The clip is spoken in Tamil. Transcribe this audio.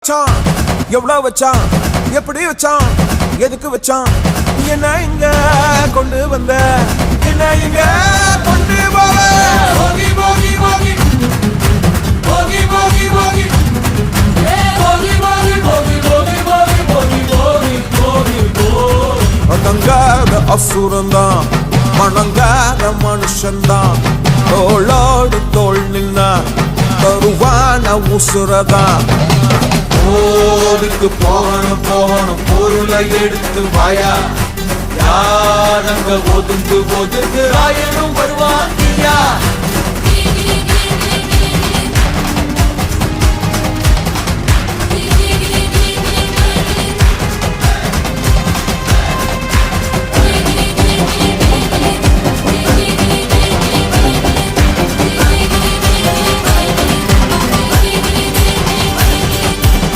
வச்சான் எவ்வளவு வச்சான் எப்படி வச்சான் எதுக்கு வச்சான் என்ன இங்க கொண்டு வந்த என்ன இங்க கொண்டு போவ போகி போகி போகி போகி போகி போகி போகி போகி போகி போகி போகி போகி போகி போகி அடங்காத அசுரந்தான் மணங்காத மனுஷன்தான் தோளோடு தோள் நின்ன தருவான உசுரதான் ஓடுக்கு போகணும் போகணும் பொருளை எடுத்து வாயா யார் அங்க ஒதுங்கு ஒதுங்கு ஆயனும் வருவான்